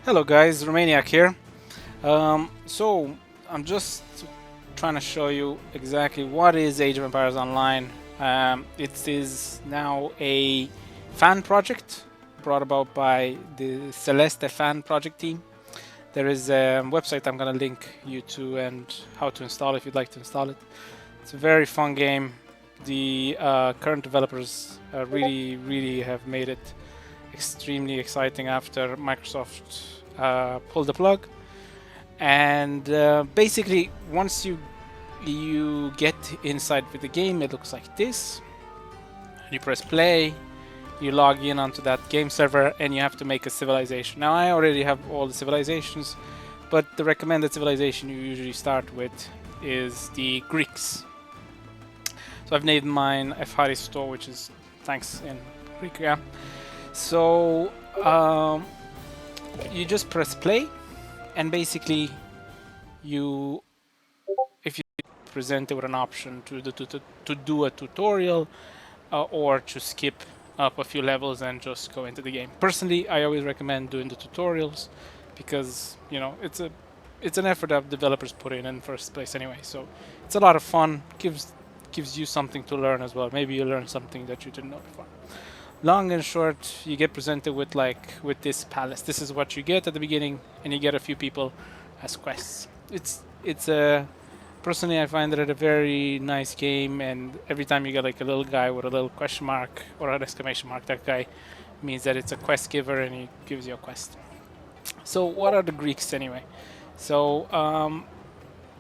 Hello guys, Romaniac here. So I'm just trying to show you exactly what is Age of Empires Online. It is now a fan project brought about by the Celeste fan project team. There is a website I'm gonna link you to and how to install if you'd like to install it. It's a very fun game. The current developers really have made it extremely exciting after Microsoft pulled the plug. And basically, once you get inside with the game, it looks like this. You press play, you log in onto that game server, and you have to make a civilization. Now, I already have all the civilizations, but the recommended civilization you usually start with is the Greeks. So I've named mine Efharisto, which is thanks in Greek, yeah. So you just press play, and basically you if you presented with an option to do a tutorial or to skip up a few levels and just go into the game. Personally, I always recommend doing the tutorials because it's an effort that developers put in first place anyway. So it's a lot of fun. Gives you something to learn as well. Maybe you learn something that you didn't know before. Long and short, you get presented with this palace. This is what you get at the beginning, and you get a few people as quests. It's a Personally, I find it a very nice game, and every time you get like a little guy with a little question mark or an exclamation mark, that guy means that it's a quest giver and he gives you a quest. So, what are the Greeks anyway? So,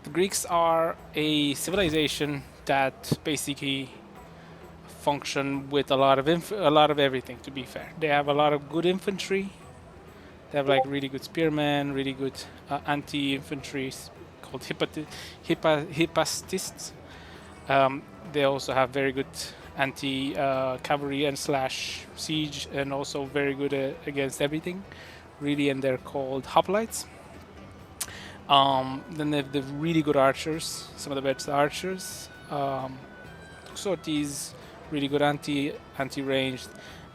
the Greeks are a civilization that basically function with a lot of everything. To be fair, they have a lot of good infantry. They have like really good spearmen, really good anti-infantry called hippastists. They also have very good anti-cavalry and slash siege, and also very good against everything, really. And they're called hoplites. Then they have the really good archers, some of the best archers. Sorties, really good anti-ranged,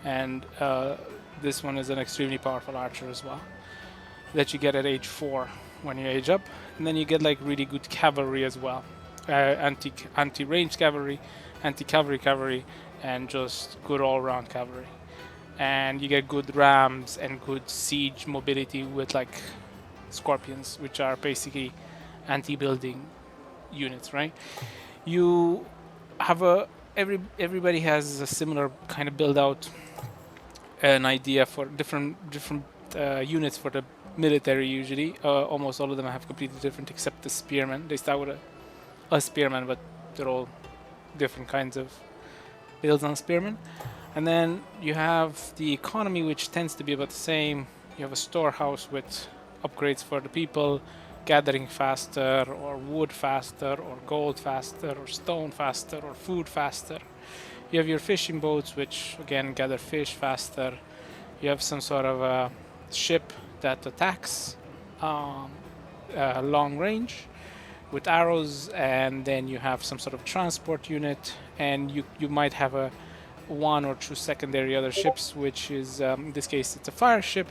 and this one is an extremely powerful archer as well that you get at age 4 when you age up. And then you get like really good cavalry as well, anti-ranged cavalry, anti-cavalry, and just good all-round cavalry. And you get good rams and good siege mobility with like scorpions, which are basically anti-building units, right? You have everybody has a similar kind of build out, an idea for different units for the military. Usually, almost all of them have completely different, except the spearmen. They start with a spearman, but they're all different kinds of builds on spearmen. And then you have the economy, which tends to be about the same. You have a storehouse with upgrades for the people, gathering faster, or wood faster, or gold faster, or stone faster, or food faster. You have your fishing boats, which again gather fish faster. You have some sort of a ship that attacks long range with arrows, and then you have some sort of transport unit, and you might have a one or two secondary other ships, which is in this case it's a fire ship,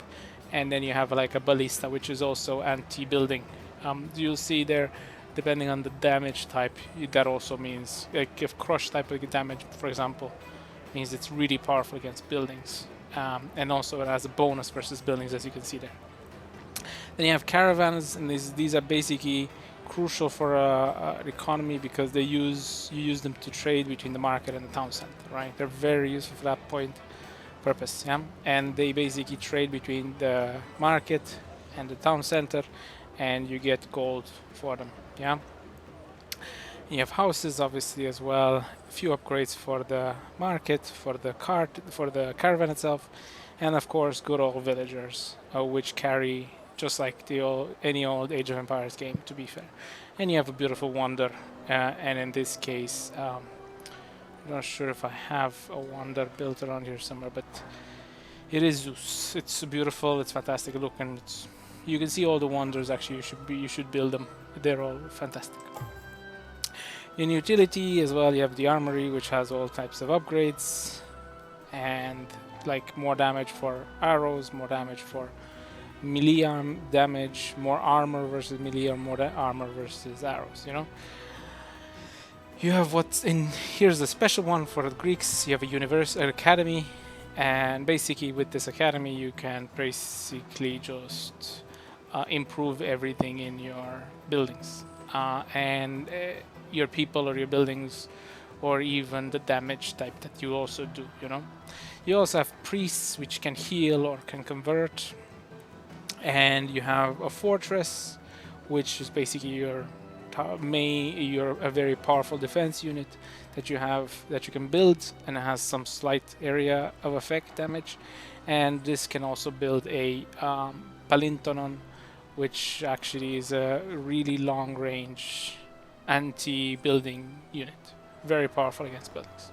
and then you have like a ballista, which is also anti-building. You'll see there, depending on the damage type, that also means like if crush type of damage, for example, means it's really powerful against buildings, and also it has a bonus versus buildings, as you can see there. Then you have caravans, and these are basically crucial for an economy because you use them to trade between the market and the town center, right? They're very useful for that purpose, yeah. And they basically trade between the market and the town center, and you get gold for them, yeah. You have houses, obviously, as well. A few upgrades for the market, for the caravan itself, and of course, good old villagers, which carry just like any old Age of Empires game, to be fair. And you have a beautiful wonder, and in this case, I'm not sure if I have a wonder built around here somewhere, but it is Zeus. It's beautiful. It's fantastic looking. You can see all the wonders. Actually, you should build them. They're all fantastic. In utility as well, you have the armory, which has all types of upgrades, and like more damage for arrows, more damage for melee damage, more armor versus melee, or more armor versus arrows, you know? You have what's in here's a special one for the Greeks. You have a university academy, and basically with this academy you can basically just improve everything in your buildings and your people or your buildings, or even the damage type that you also do, you know. You also have priests which can heal or can convert, and you have a fortress which is basically your you're a very powerful defense unit that you have that you can build, and it has some slight area of effect damage. And this can also build a palintonon, which actually is a really long range anti-building unit, very powerful against buildings.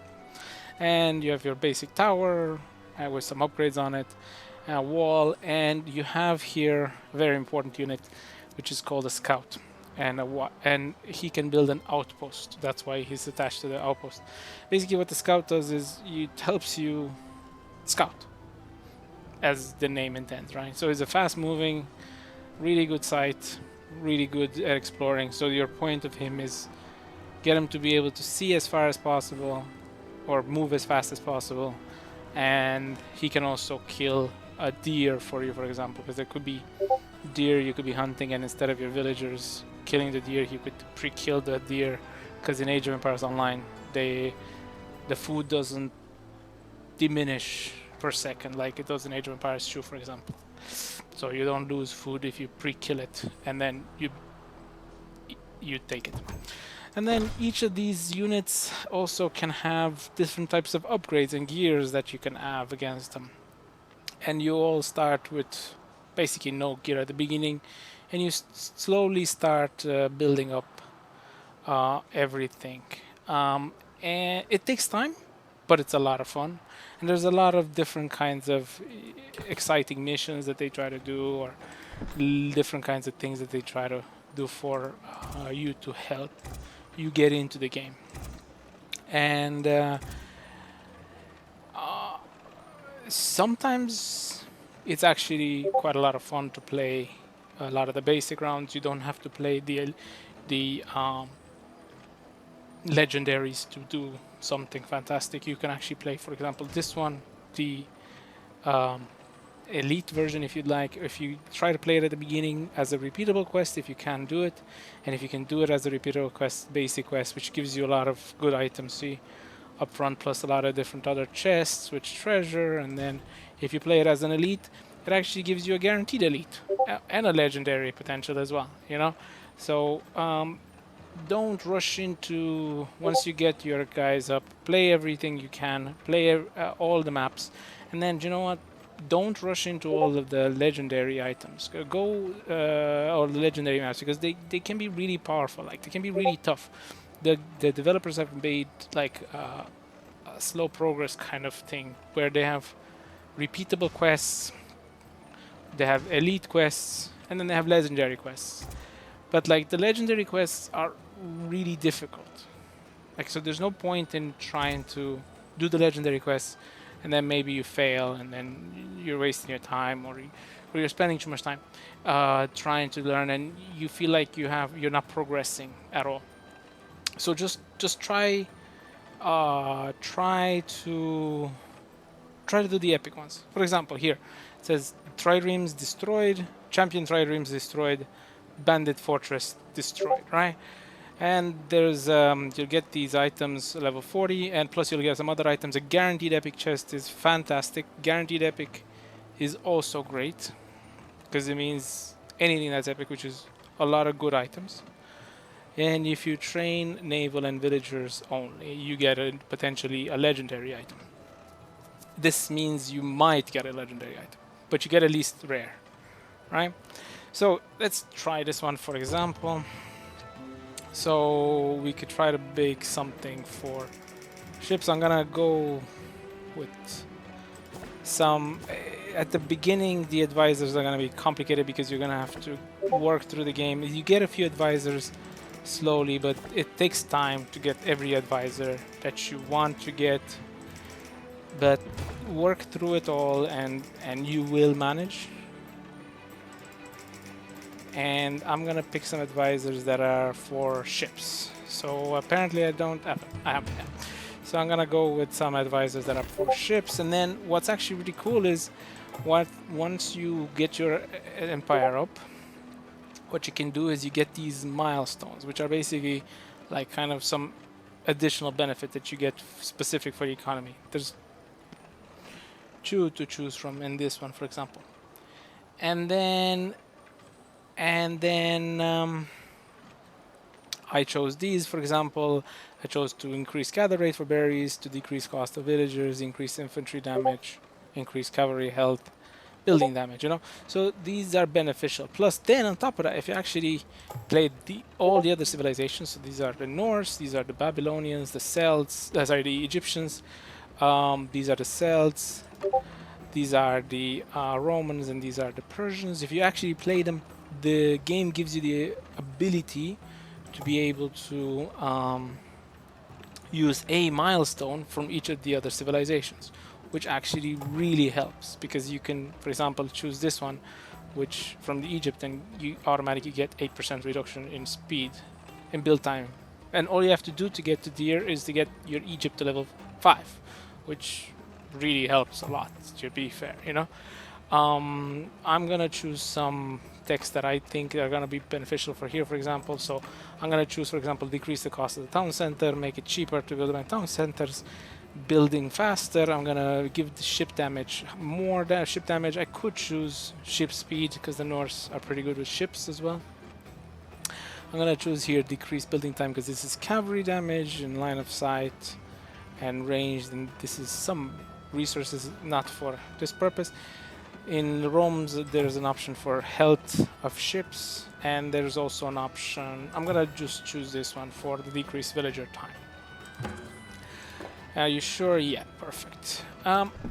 And you have your basic tower with some upgrades on it, a wall, and you have here a very important unit which is called a scout, and he can build an outpost. That's why he's attached to the outpost. Basically what the scout does is it helps you scout, as the name intends, right? So it's a fast moving, really good sight, really good at exploring. So your point of him is get him to be able to see as far as possible or move as fast as possible, and he can also kill a deer for you, for example, because there could be deer you could be hunting, and instead of your villagers killing the deer, you could pre-kill the deer, because in Age of Empires Online the food doesn't diminish per second like it does in Age of Empires 2, for example. So you don't lose food if you pre-kill it and then you take it. And then each of these units also can have different types of upgrades and gears that you can have against them. And you all start with basically no gear at the beginning, and you slowly start building up everything. And it takes time, but it's a lot of fun. And there's a lot of different kinds of exciting missions that they try to do, or different kinds of things that they try to do for you to help you get into the game. And sometimes it's actually quite a lot of fun to play a lot of the basic rounds. You don't have to play the legendaries to do something fantastic. You can actually play, for example, this one, the elite version, if you'd like. If you try to play it at the beginning as a repeatable quest, if you can do it, and if you can do it as a repeatable quest, basic quest, which gives you a lot of good items, see, up front, plus a lot of different other chests with treasure. And then if you play it as an elite, it actually gives you a guaranteed elite and a legendary potential as well, you know. So don't rush into, once you get your guys up, play everything you can, play all the maps, and then, you know what, don't rush into all of the legendary items. Go or the legendary maps, because they can be really powerful, like they can be really tough. The developers have made like a slow progress kind of thing, where they have repeatable quests, they have elite quests, and then they have legendary quests. But like the legendary quests are really difficult. Like, so there's no point in trying to do the legendary quests and then maybe you fail and then you're wasting your time, or you're spending too much time trying to learn, and you feel like you're not progressing at all. So just try to do the epic ones. For example, here it says triremes destroyed, champion triremes destroyed, bandit fortress destroyed, right? And there's you'll get these items level 40, and plus you'll get some other items. A guaranteed epic chest is fantastic. Guaranteed epic is also great, because it means anything that's epic, which is a lot of good items. And if you train naval and villagers only, you get potentially a legendary item. This means you might get a legendary item, but you get at least rare, right? So let's try this one, for example. So we could try to bake something for ships. I'm gonna go with some. At the beginning, the advisors are gonna be complicated because you're gonna have to work through the game. You get a few advisors slowly, but it takes time to get every advisor that you want to get. But work through it all, and you will manage. and I'm gonna pick some advisors that are for ships. So apparently I don't have them. I have them. Yeah. So I'm gonna go with some advisors that are for ships, and then what's actually really cool is once you get your empire up, what you can do is you get these milestones, which are basically like kind of some additional benefit that you get specific for the economy. There's two to choose from in this one, for example. And then I chose these, for example. I chose to increase gather rate for berries, to decrease cost of villagers, increase infantry damage, increase cavalry health, building damage, you know. So these are beneficial. Plus, then on top of that, if you actually played all the other civilizations, so these are the Norse, these are the Babylonians, the Celts, sorry, the Egyptians, these are the Celts, these are the Romans, and these are the Persians. If you actually play them, the game gives you the ability to be able to use a milestone from each of the other civilizations, which actually really helps, because you can, for example, choose this one, which from the Egypt, and you automatically get 8% reduction in speed, in build time. And all you have to do to get to Deer is to get your Egypt to level 5, which really helps a lot, to be fair, you know. I'm gonna choose some text that I think are gonna be beneficial for here, for example. So I'm gonna choose, for example, decrease the cost of the town center, make it cheaper to build my town centers, building faster. I'm gonna give the ship damage more ship damage. I could choose ship speed because the Norse are pretty good with ships as well. I'm gonna choose here decrease building time because this is cavalry damage in line of sight and ranged, and this is some resources not for this purpose. In Rome's, there's an option for health of ships, and there's also an option, I'm gonna just choose this one for the decreased villager time. Are you sure? Yeah, perfect.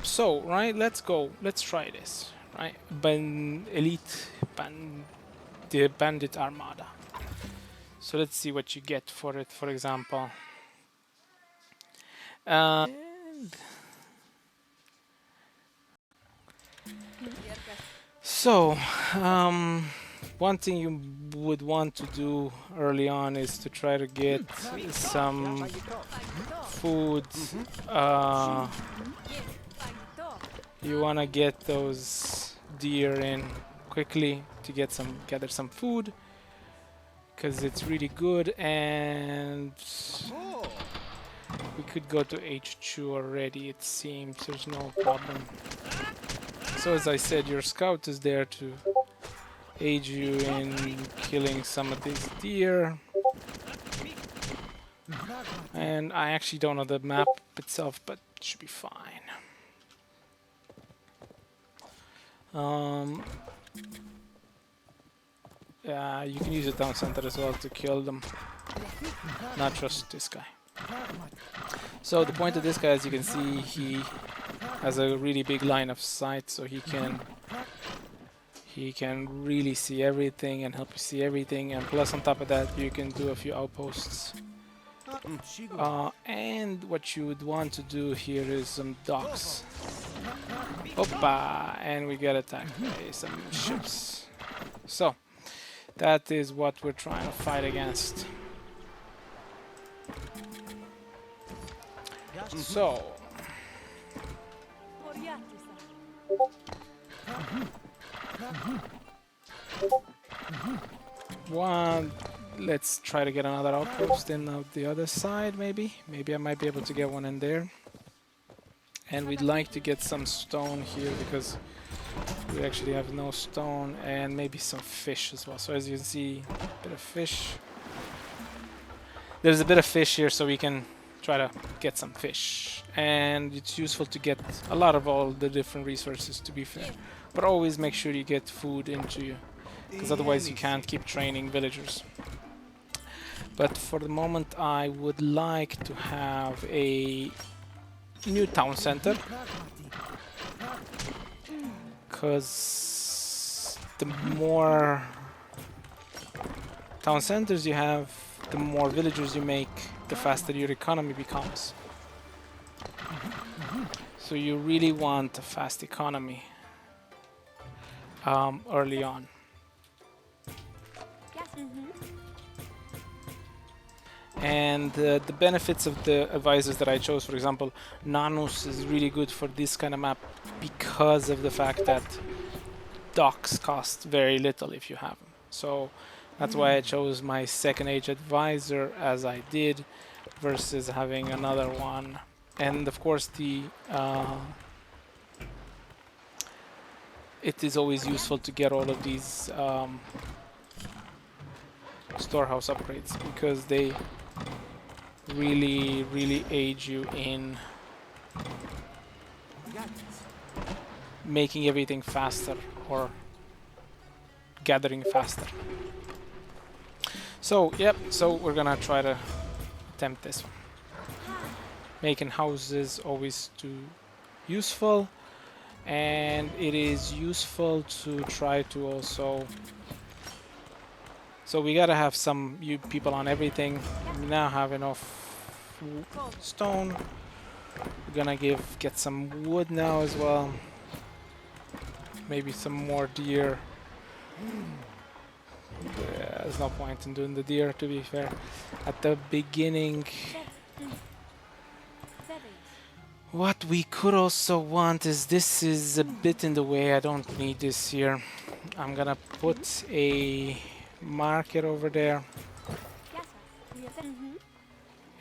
So, right, let's go. Let's try this, right? The Bandit Armada. So let's see what you get for it, for example. So, one thing you would want to do early on is to try to get some food. You want to get those deer in quickly to gather some food, because it's really good. And we could go to H2 already, it seems. There's no problem. So as I said, your scout is there to aid you in killing some of these deer. And I actually don't know the map itself, but it should be fine. Yeah, you can use the town center as well to kill them. Not just this guy. So the point of this guy, as you can see, he has a really big line of sight, so he can really see everything and help you see everything. And plus, on top of that, you can do a few outposts. And what you would want to do here is some docks. Opa! And we get attacked by some ships. So that is what we're trying to fight against. So let's try to get another outpost in the other side, maybe. Maybe I might be able to get one in there. And we'd like to get some stone here because we actually have no stone, and maybe some fish as well. So as you can see, a bit of fish. There's a bit of fish here, so we can try to get some fish. And it's useful to get a lot of all the different resources, to be fair. But always make sure you get food into you, because otherwise you can't keep training villagers. But for the moment, I would like to have a new town center, because the more town centers you have, the more villagers you make, the faster your economy becomes. So you really want a fast economy early on. And the benefits of the advisors that I chose, for example, Nanus is really good for this kind of map because of the fact that docks cost very little if you have them. So that's why I chose my second age advisor as I did versus having another one. And of course it is always useful to get all of these storehouse upgrades because they really aid you in making everything faster or gathering faster. So yep, so we're gonna try to attempt this one. Making houses always too useful, and it is useful to try to also, so we gotta have some people on everything. We now have enough stone. We're gonna get some wood now as well. Maybe some more deer. Yeah, there's no point in doing the deer, to be fair. At the beginning, what we could also want is, this is a bit in the way. I don't need this here. I'm gonna put a market over there.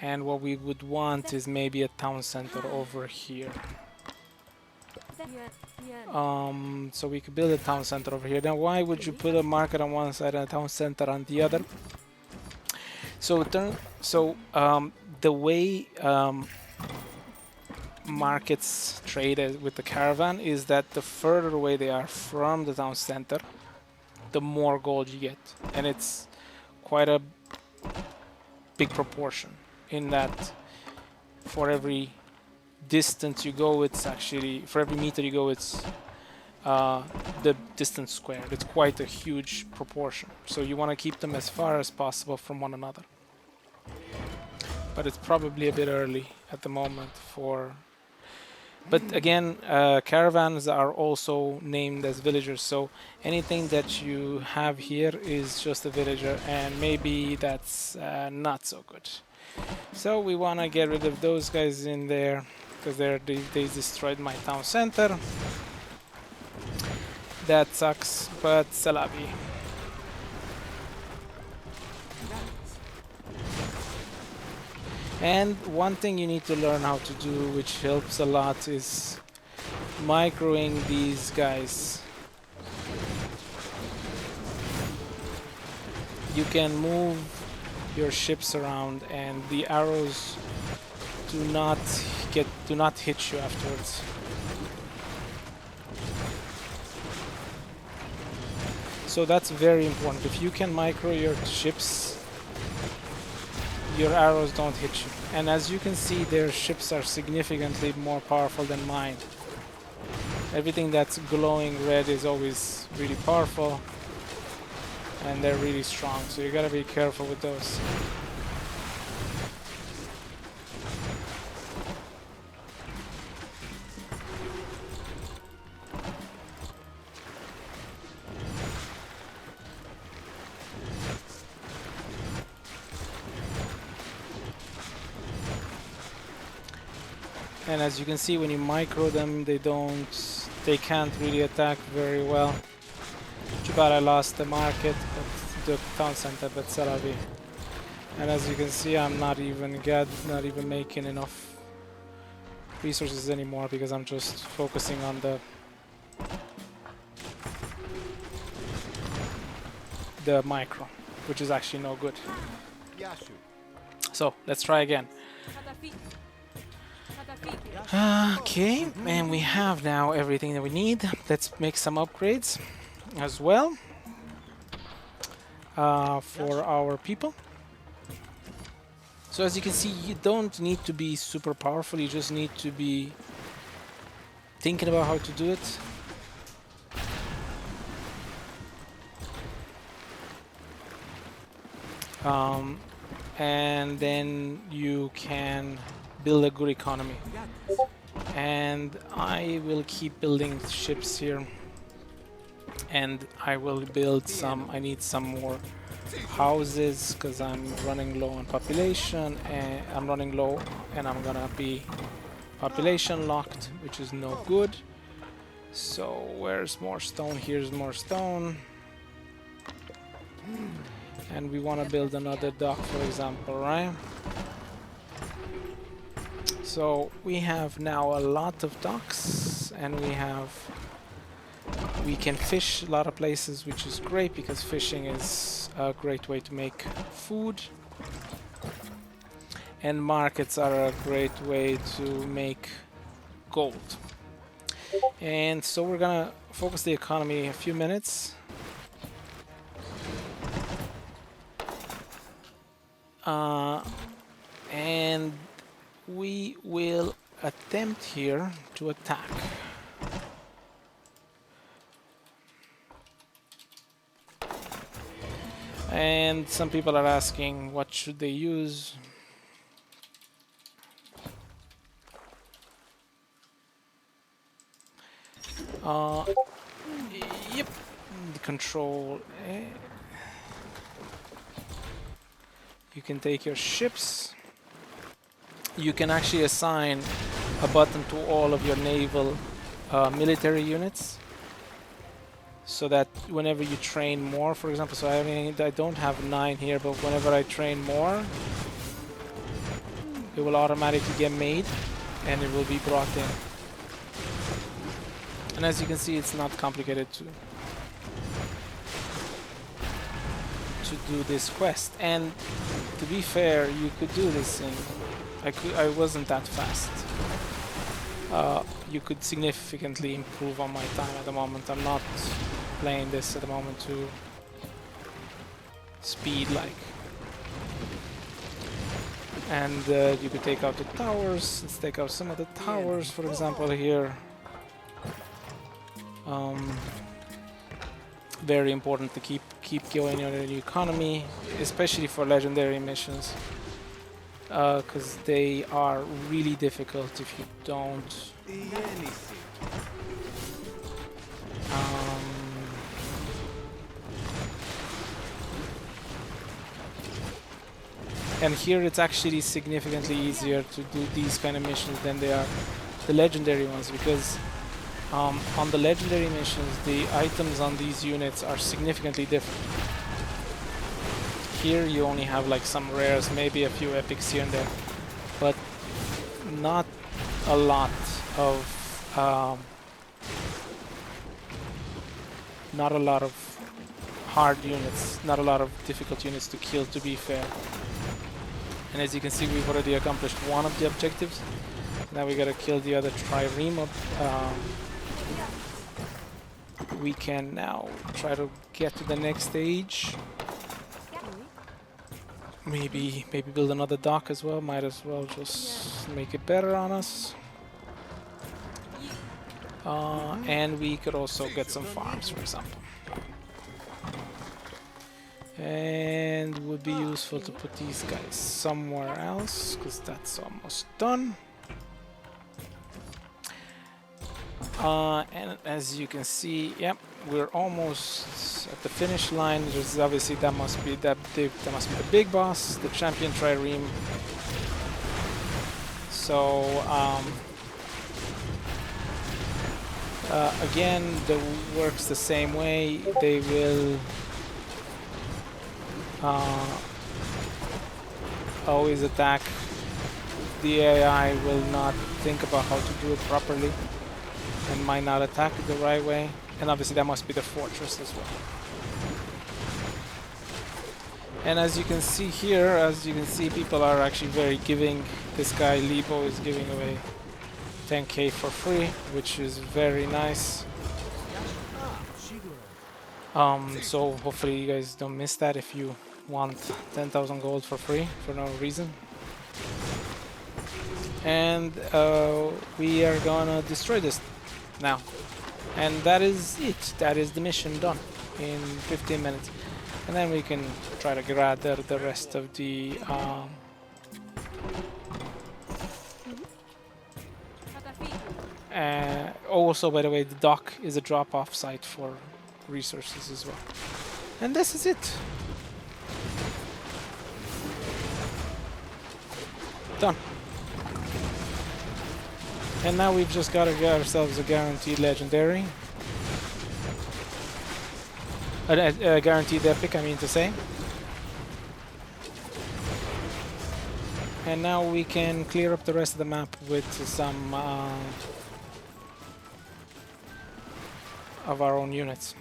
And what we would want is maybe a town center over here. So we could build a town center over here. Now, why would you put a market on one side and a town center on the other? So the way markets trade with the caravan is that the further away they are from the town center, the more gold you get, and it's quite a big proportion in that for every distance you go, it's actually, for every meter you go, it's the distance squared. It's quite a huge proportion, so you want to keep them as far as possible from one another. But it's probably a bit early at the moment for, but again, caravans are also named as villagers, so anything that you have here is just a villager, and maybe that's not so good. So we want to get rid of those guys in there because they destroyed my town center. That sucks, but c'est la vie. And one thing you need to learn how to do, which helps a lot, is microing these guys. You can move your ships around, and the arrows do not hit you afterwards. So that's very important. If you can micro your ships, your arrows don't hit you. And as you can see, their ships are significantly more powerful than mine. Everything that's glowing red is always really powerful, and they're really strong, so you gotta be careful with those. And as you can see, when you micro them, they can't really attack very well. Too bad I lost the market, but the town center, but c'est la vie. And as you can see, I'm not even making enough resources anymore because I'm just focusing on the micro, which is actually no good. So let's try again. Okay, and we have now everything that we need. Let's make some upgrades as well for our people. So as you can see, you don't need to be super powerful, you just need to be thinking about how to do it. And then you can build a good economy. And I will keep building ships here. And I will build some, I need some more houses because I'm running low on population, and I'm running low, and I'm gonna be population locked, which is no good. So where's more stone? Here's more stone. And we want to build another dock, for example, right? So we have now a lot of docks, and we can fish a lot of places, which is great because fishing is a great way to make food. And markets are a great way to make gold. And so we're gonna focus the economy a few minutes. And we will attempt here to attack. And some people are asking what should they use. Yep, the control. You can take your ships. You can actually assign a button to all of your naval military units, so that whenever you train more, for example, so I don't have 9 here, but whenever I train more, it will automatically get made and it will be brought in. And as you can see, it's not complicated to do this quest. And to be fair, you could do this in... I wasn't that fast. You could significantly improve on my time at the moment. I'm not playing this at the moment to speed like. And you could take out the towers. Let's take out some of the towers, for example, here. Very important to keep going on the economy, especially for legendary missions, because they are really difficult if you don't. And here it's actually significantly easier to do these kind of missions than they are the legendary ones, because on the legendary missions, the items on these units are significantly different. Here you only have like some rares, maybe a few epics here and there, but not a lot of hard units, not a lot of difficult units to kill, to be fair. And as you can see, we've already accomplished one of the objectives. Now we gotta kill the other trireme. We can now try to get to the next stage. Maybe build another dock as well. Might as well just make it better on us. And we could also get some farms, for example. And would be useful to put these guys somewhere else, because that's almost done. And as you can see, yep, we're almost at the finish line. There's obviously that must be the big boss, the champion trireme. So again, it works the same way. They will always attack. The AI will not think about how to do it properly and might not attack it the right way. And obviously that must be the fortress as well. And as you can see here, people are actually very giving. This guy Libo is giving away 10k for free, which is very nice. So hopefully you guys don't miss that if you want 10,000 gold for free for no reason. And we are gonna destroy this now. And that is it. That is the mission done in 15 minutes. And then we can try to gather the rest of the also, by the way, the dock is a drop-off site for resources as well. And this is it. Done. And now we've just got to get ourselves a guaranteed legendary. A guaranteed epic, I mean to say. And now we can clear up the rest of the map with some of our own units.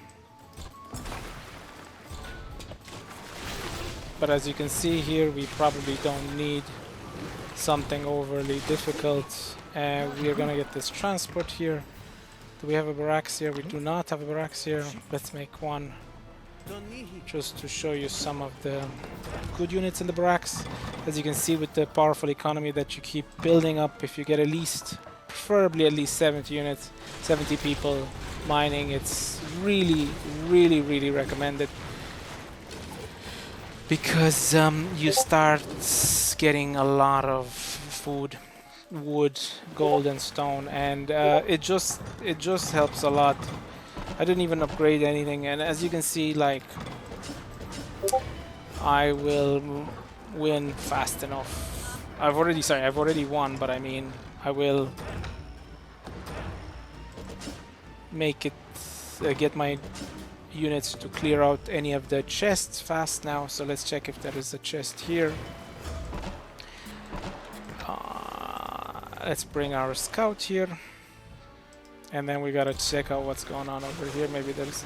But as you can see here, we probably don't need something overly difficult. We are gonna get this transport here. Do we have a barracks here? We do not have a barracks here. Let's make one just to show you some of the good units in the barracks. As you can see, with the powerful economy that you keep building up, if you get at least, preferably at least 70 units, 70 people mining, it's really, really, really recommended. Because you start getting a lot of food, wood, gold and stone, and it just helps a lot. I didn't even upgrade anything, and as you can see, like, I will win fast enough. I've already won, but I mean, I will make it get my units to clear out any of the chests fast now. So let's check if there is a chest here. Let's bring our scout here, and then we gotta check out what's going on over here. Maybe there's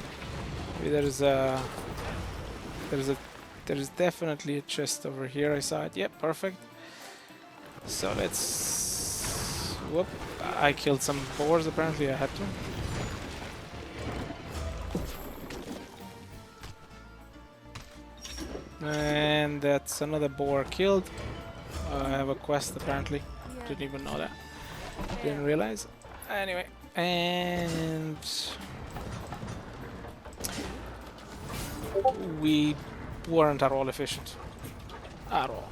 definitely a chest over here. I saw it. Yep, perfect. So let's. Whoop! I killed some boars. Apparently, I had to. And that's another boar killed. I have a quest apparently. Didn't even know that. Didn't realize. Anyway, and we weren't at all efficient. At all.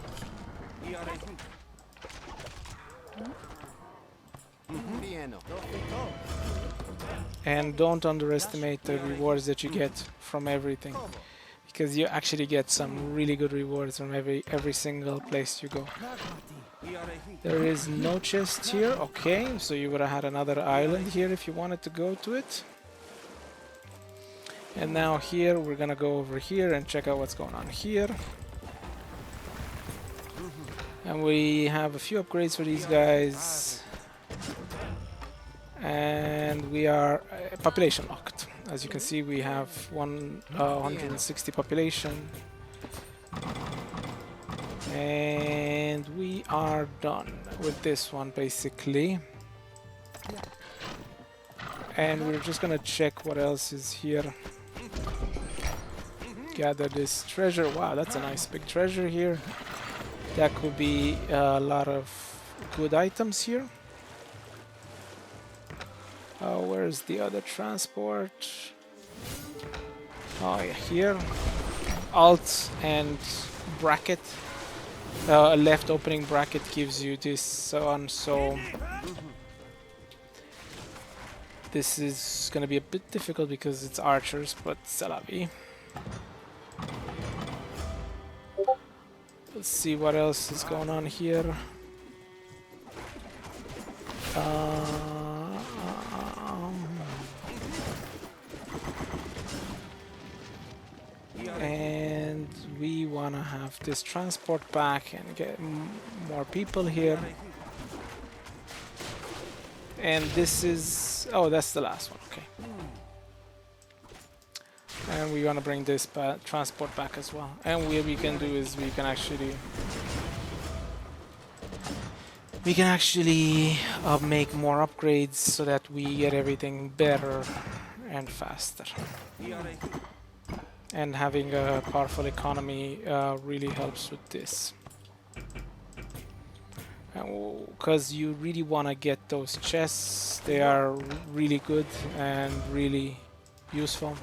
And don't underestimate the rewards that you get from everything, because you actually get some really good rewards from every single place you go. There is no chest here. Okay, so you would have had another island here if you wanted to go to it. And now here we're gonna go over here and check out what's going on here. And we have a few upgrades for these guys. And we are population locked. As you can see, we have 160 population. And we are done with this one basically. And we're just gonna check what else is here. Gather this treasure. Wow, that's a nice big treasure here. That could be a lot of good items here. Where's the other transport? Oh yeah, here. Alt and bracket. A left opening bracket gives you this one, so this is gonna be a bit difficult because it's archers, but c'est la vie. Let's see what else is going on here. And we wanna have this transport back and get more people here. And this is, oh, that's the last one. Okay. And we want to bring this transport back as well. And what we can do is we can actually make more upgrades so that we get everything better and faster. And having a powerful economy really helps with this. Because you really want to get those chests. They are really good and really useful.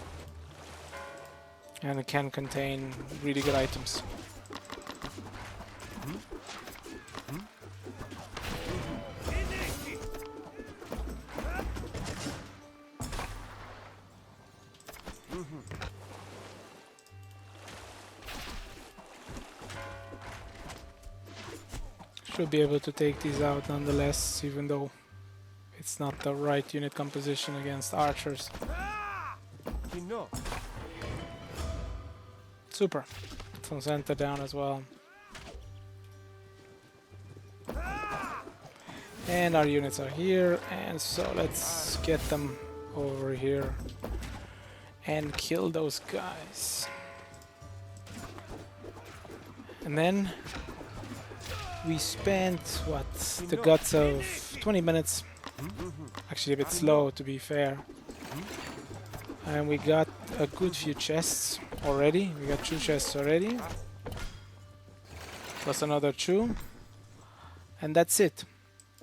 And it can contain really good items. Should be able to take these out nonetheless, even though it's not the right unit composition against archers. Super. From center down as well. And our units are here, and so let's get them over here and kill those guys. And then we spent, what, the guts of 20 minutes. Actually a bit slow, to be fair. And we got a good few chests already. We got 2 chests already. Plus another 2. And that's it.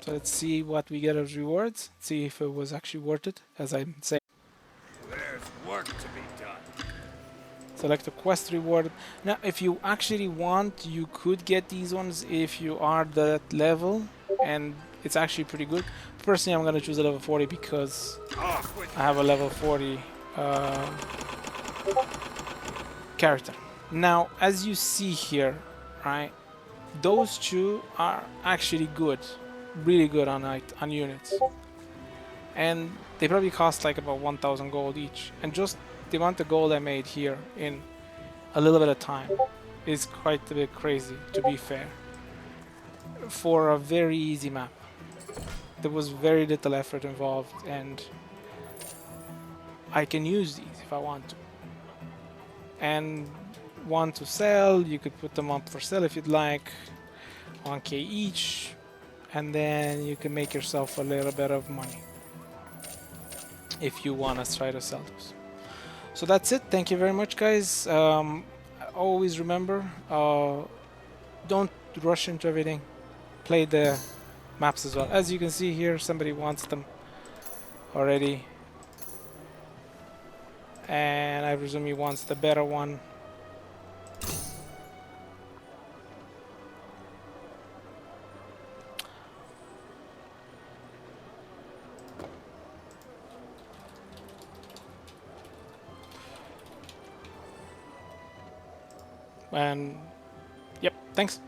So let's see what we get as rewards. See if it was actually worth it, as I'm saying. There's work to be done. Select a quest reward. Now, if you actually want, you could get these ones if you are that level, and it's actually pretty good. Personally, I'm gonna choose a level 40 because I have a level 40 character. Now, as you see here, right, those 2 are actually good, really good on units, and they probably cost like about 1,000 gold each, and just the amount of gold I made here in a little bit of time is quite a bit crazy, to be fair, for a very easy map. There was very little effort involved, and I can use these if I want to. And want to sell, you could put them up for sale if you'd like, 1k each, and then you can make yourself a little bit of money if you want to try to sell those. So that's it. Thank you very much, guys. Always remember, don't rush into everything. Play the maps as well. As you can see here, somebody wants them already, and I presume he wants the better one. And yep, thanks.